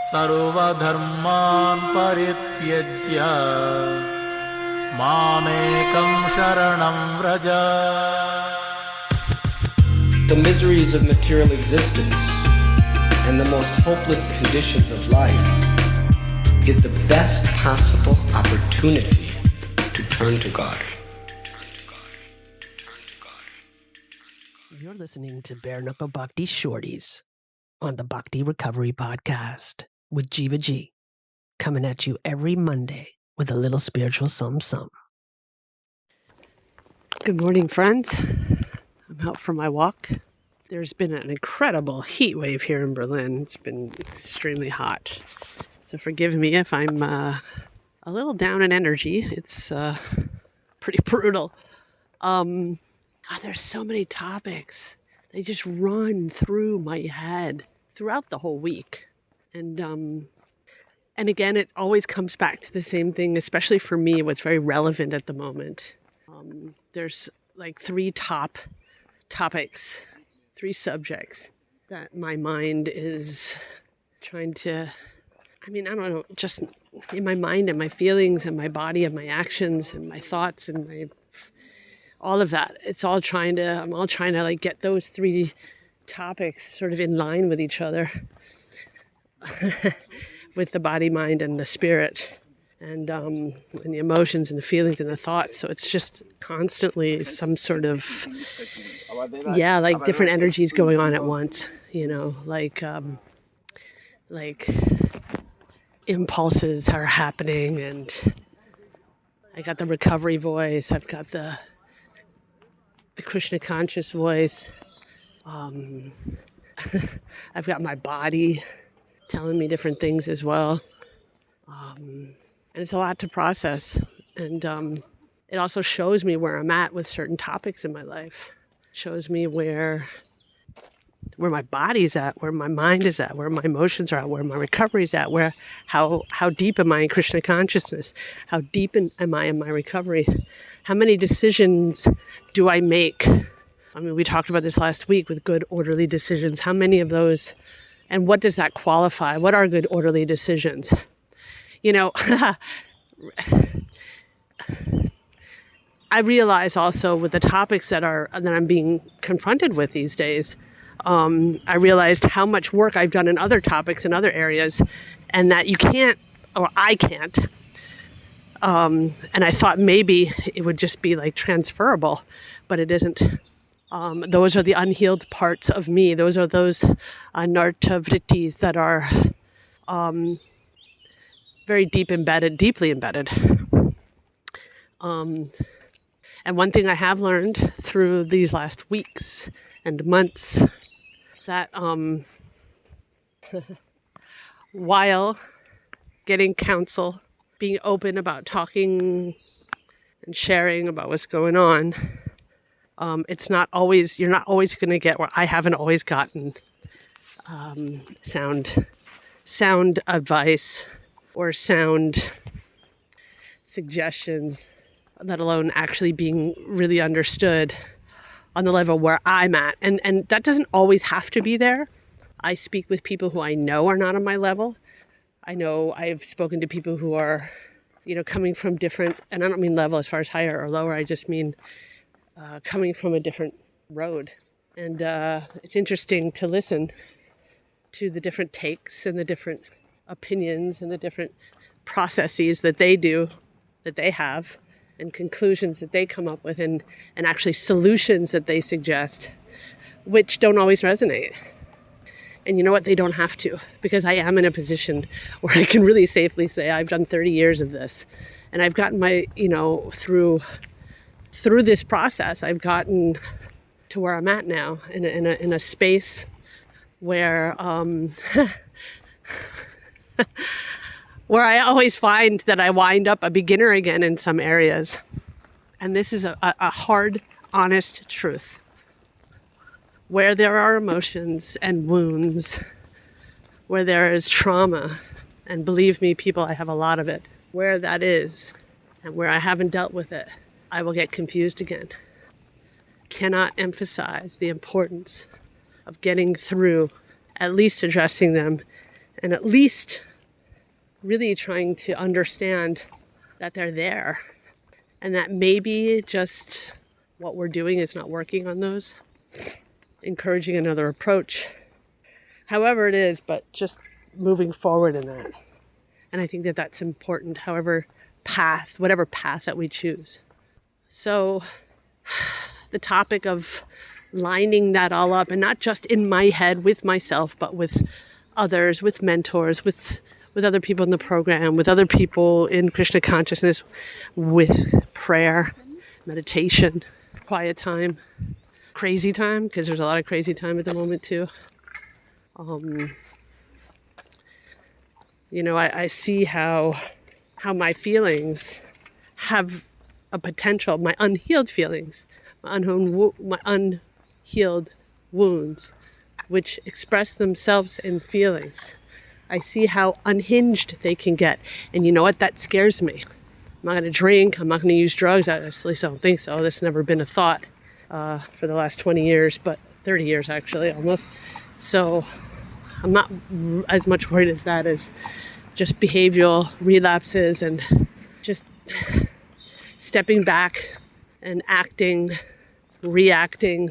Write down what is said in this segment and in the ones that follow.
सर्वधर्मान् परित्यज्य मामेकं शरणं Vraj. The miseries of material existence and the most hopeless conditions of life is the best possible opportunity to turn to God. You're listening to Bare Knuckle Bhakti Shorties on the Bhakti Recovery Podcast with Jiva G, coming at you every Monday with a little spiritual something. Good morning, friends. I'm out for my walk. There's been an incredible heat wave here in Berlin. It's been extremely hot. So forgive me if I'm a little down in energy. It's pretty brutal. God, there's so many topics. They just run through my head throughout the whole week. And again, it always comes back to the same thing, especially for me, what's very relevant at the moment. There's like three topics, three subjects that my mind is trying to, I don't know, just in my mind and my feelings and my body and my actions and my thoughts and all of that. I'm all trying to like get those three topics sort of in line with each other. With the body, mind, and the spirit, and the emotions and the feelings and the thoughts. So it's just constantly some sort of, like different energies going on at once, like impulses are happening, and I got the recovery voice, I've got the Krishna conscious voice, I've got my body telling me different things as well. And it's a lot to process. And it also shows me where I'm at with certain topics in my life. It shows me where my body's at, where my mind is at, where my emotions are at, where my recovery is at, how deep am I in Krishna consciousness? How deep am I in my recovery? How many decisions do I make? We talked about this last week with good, orderly decisions. How many of those, and what does that qualify? What are good, orderly decisions? I realize also with the topics that I'm being confronted with these days, I realized how much work I've done in other topics in other areas, and that you can't, or I can't. And I thought maybe it would just be like transferable, but it isn't. Those are the unhealed parts of me. Those are those narta vrittis that are very deeply embedded. And one thing I have learned through these last weeks and months, that while getting counsel, being open about talking and sharing about what's going on, you're not always going to get, or I haven't always gotten sound advice or sound suggestions, let alone actually being really understood on the level where I'm at. And that doesn't always have to be there. I speak with people who I know are not on my level. I know I've spoken to people who are, coming from different, and I don't mean level as far as higher or lower, I just mean coming from a different road. And it's interesting to listen to the different takes and the different opinions and the different processes that they have, and conclusions that they come up with, and actually solutions that they suggest, which don't always resonate. And you know what? They don't have to, because I am in a position where I can really safely say I've done 30 years of this, and I've gotten my, through this process, I've gotten to where I'm at now in a space where where I always find that I wind up a beginner again in some areas. And this is a hard, honest truth. Where there are emotions and wounds, where there is trauma, and believe me, people, I have a lot of it, where that is, and where I haven't dealt with it, I will get confused again. Cannot emphasize the importance of getting through, at least addressing them, and at least really trying to understand that they're there and that maybe just what we're doing is not working on those, encouraging another approach, however it is, but just moving forward in that. And I think that that's important, whatever path that we choose. So the topic of lining that all up, and not just in my head with myself, but with others, with mentors, with other people in the program, with other people in Krishna consciousness, with prayer, meditation, quiet time, crazy time, because there's a lot of crazy time at the moment too. I see how my feelings have a potential, my unhealed feelings, my unhealed wounds, which express themselves in feelings. I see how unhinged they can get. And you know what? That scares me. I'm not going to drink. I'm not going to use drugs. At least I don't think so. This has never been a thought for the last 20 years, but 30 years actually, almost. So I'm not as much worried as that as just behavioral relapses and just stepping back and acting, reacting,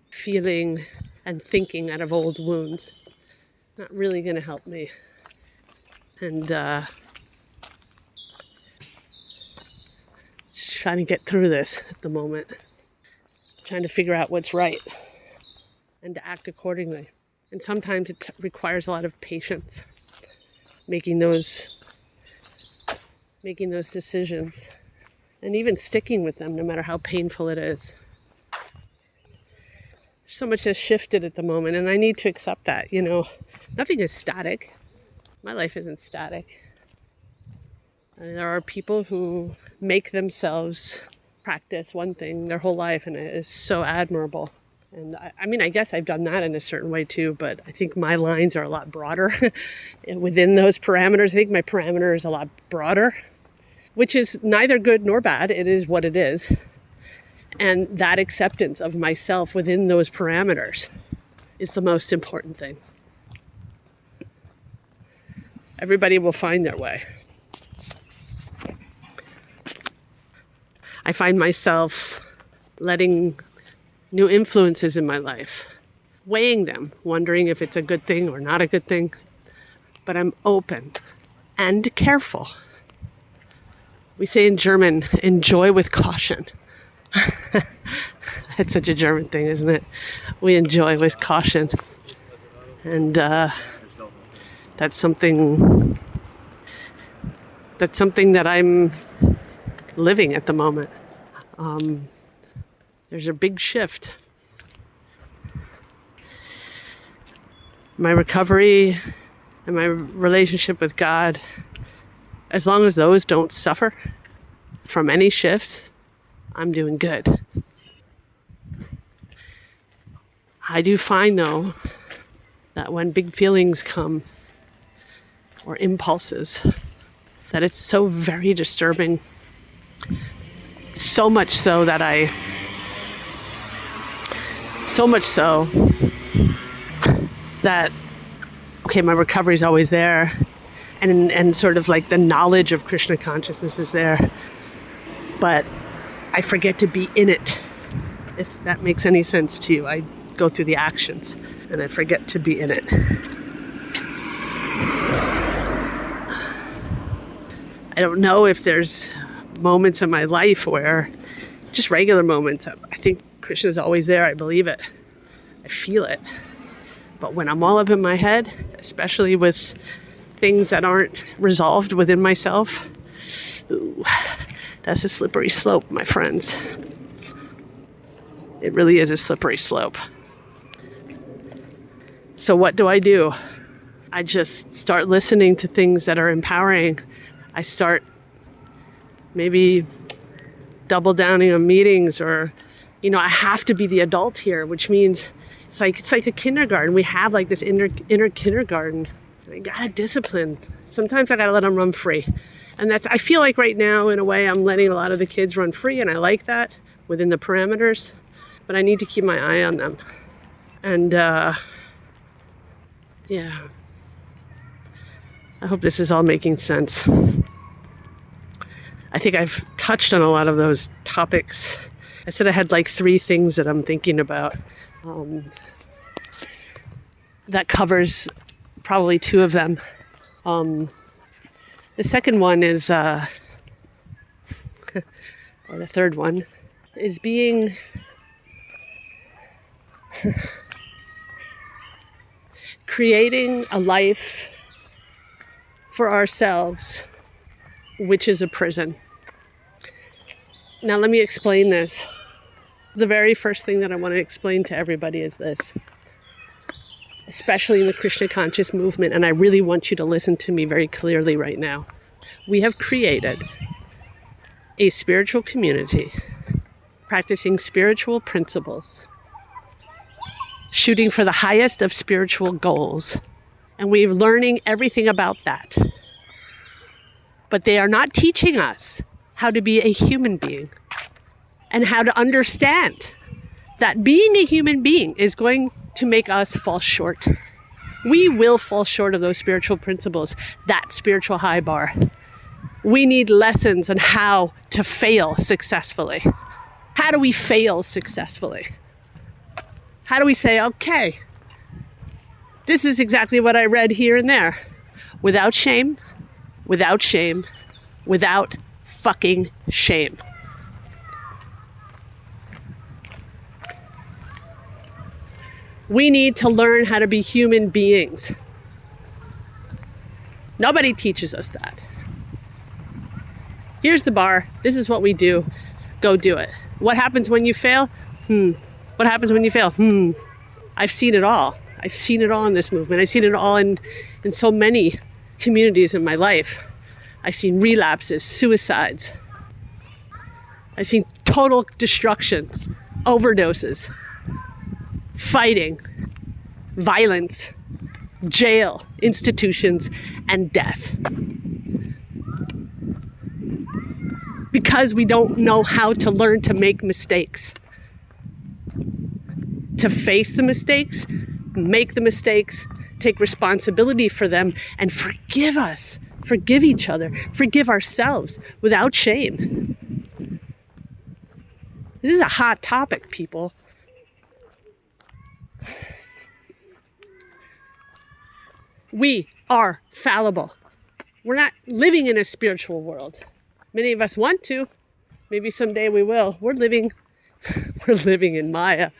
feeling, and thinking out of old wounds. Not really going to help me. And just trying to get through this at the moment. Trying to figure out what's right and to act accordingly. And sometimes it requires a lot of patience, making those decisions and even sticking with them no matter how painful it is. So much has shifted at the moment, and I need to accept that. Nothing is static. My life isn't static. And there are people who make themselves practice one thing their whole life, and it is so admirable. And I guess I've done that in a certain way too, but I think my lines are a lot broader within those parameters. I think my parameter is a lot broader, which is neither good nor bad. It is what it is. And that acceptance of myself within those parameters is the most important thing. Everybody will find their way. I find myself letting new influences in my life, weighing them, wondering if it's a good thing or not a good thing. But I'm open and careful. We say in German, enjoy with caution. It's such a German thing, isn't it? We enjoy with caution. And that's something that I'm living at the moment. There's a big shift. My recovery and my relationship with God, as long as those don't suffer from any shifts, I'm doing good. I do find, though, that when big feelings come, or impulses, that it's so very disturbing. So much so that my recovery is always there, and sort of like the knowledge of Krishna consciousness is there, but I forget to be in it, if that makes any sense to you. I go through the actions and I forget to be in it. I don't know if there's moments in my life where, just regular moments, I think Krishna is always there. I believe it. I feel it. But when I'm all up in my head, especially with things that aren't resolved within myself, ooh, that's a slippery slope, my friends. It really is a slippery slope. So what do? I just start listening to things that are empowering. I start maybe double downing on meetings, or, I have to be the adult here, which means it's like a kindergarten. We have like this inner kindergarten. I gotta discipline. Sometimes I gotta let them run free. And I feel like right now, in a way, I'm letting a lot of the kids run free, and I like that within the parameters, but I need to keep my eye on them. And, I hope this is all making sense. I think I've touched on a lot of those topics. I said I had like 3 things that I'm thinking about. That covers probably 2 of them. The second one is, or the third one, is being creating a life for ourselves, which is a prison. Now let me explain this. The very first thing that I want to explain to everybody is this, especially in the Krishna conscious movement, and I really want you to listen to me very clearly right now. We have created a spiritual community practicing spiritual principles, shooting for the highest of spiritual goals, and we're learning everything about that. But they are not teaching us how to be a human being and how to understand that being a human being is going to make us fall short. We will fall short of those spiritual principles, that spiritual high bar. We need lessons on how to fail successfully. How do we fail successfully? How do we say, okay, this is exactly what I read here and there, without shame, without shame, without fucking shame. We need to learn how to be human beings. Nobody teaches us that. Here's the bar. This is what we do. Go do it. What happens when you fail? What happens when you fail? I've seen it all. I've seen it all in this movement. I've seen it all in so many communities in my life. I've seen relapses, suicides. I've seen total destructions, overdoses, fighting, violence, jail, institutions, and death. Because we don't know how to learn to make mistakes. To face the mistakes, make the mistakes, take responsibility for them, and forgive us, forgive each other, forgive ourselves without shame. This is a hot topic, people. We are fallible. We're not living in a spiritual world. Many of us want to. Maybe someday we will. We're living in Maya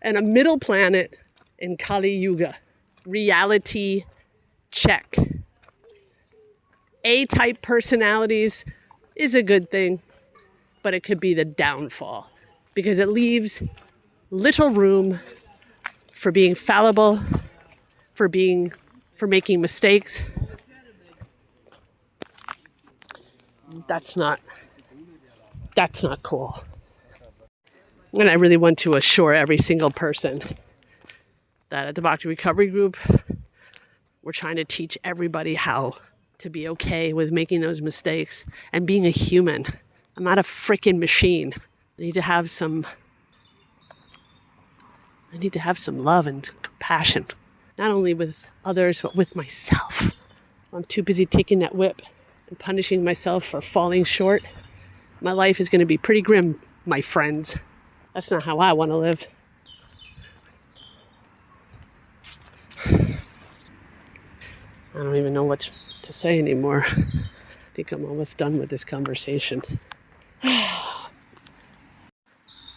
and a middle planet in Kali Yuga. Reality check. A-type personalities is a good thing, but it could be the downfall because it leaves little room for being fallible, for making mistakes. That's not cool. And I really want to assure every single person that at the Bhakti Recovery Group, we're trying to teach everybody how to be okay with making those mistakes and being a human. I'm not a freaking machine. I need to have some love and compassion, not only with others, but with myself. I'm too busy taking that whip and punishing myself for falling short. My life is going to be pretty grim, my friends. That's not how I want to live. I don't even know what to say anymore. I think I'm almost done with this conversation.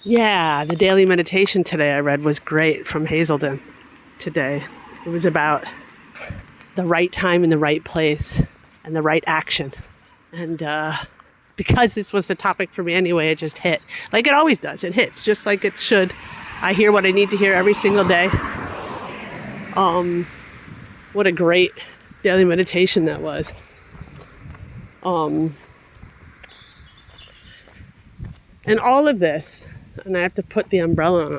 Yeah, the daily meditation today I read was great from Hazelden today. It was about the right time in the right place and the right action. And because this was the topic for me anyway, it just hit. Like it always does. It hits just like it should. I hear what I need to hear every single day. What a great daily meditation that was. And all of this, and I have to put the umbrella on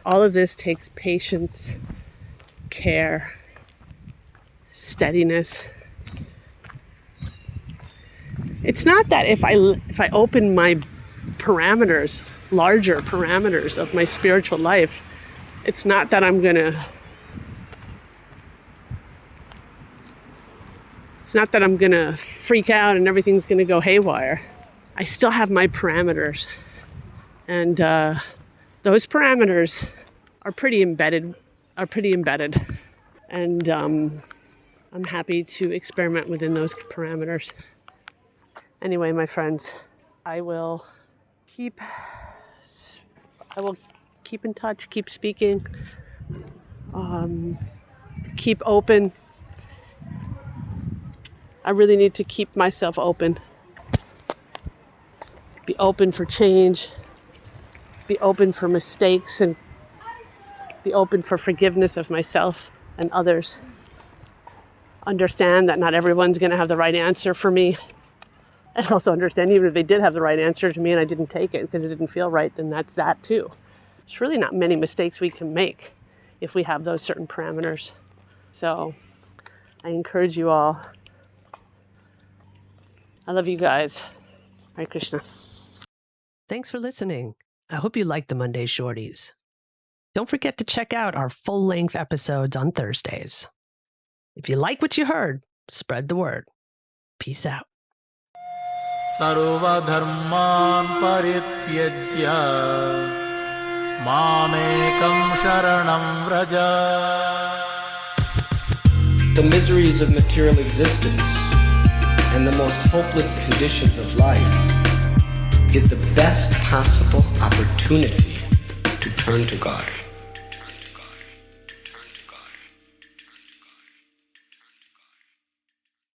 all of this takes patience, care, steadiness. It's not that if I open my parameters, larger parameters of my spiritual life, it's not that I'm gonna It's not that I'm going to freak out and everything's going to go haywire. I still have my parameters. And those parameters are pretty embedded. And I'm happy to experiment within those parameters. Anyway, my friends, I will keep in touch, keep speaking, keep open. I really need to keep myself open. Be open for change. Be open for mistakes, and be open for forgiveness of myself and others. Understand that not everyone's going to have the right answer for me. And also understand, even if they did have the right answer to me and I didn't take it because it didn't feel right, then that's that too. There's really not many mistakes we can make if we have those certain parameters. So I encourage you all. I love you guys. Hare Krishna. Thanks for listening. I hope you liked the Monday Shorties. Don't forget to check out our full-length episodes on Thursdays. If you like what you heard, spread the word. Peace out. सर्वधर्मान् परित्यज्य मामेकं शरणं Vraj. The miseries of material existence and the most hopeless conditions of life is the best possible opportunity to turn to God.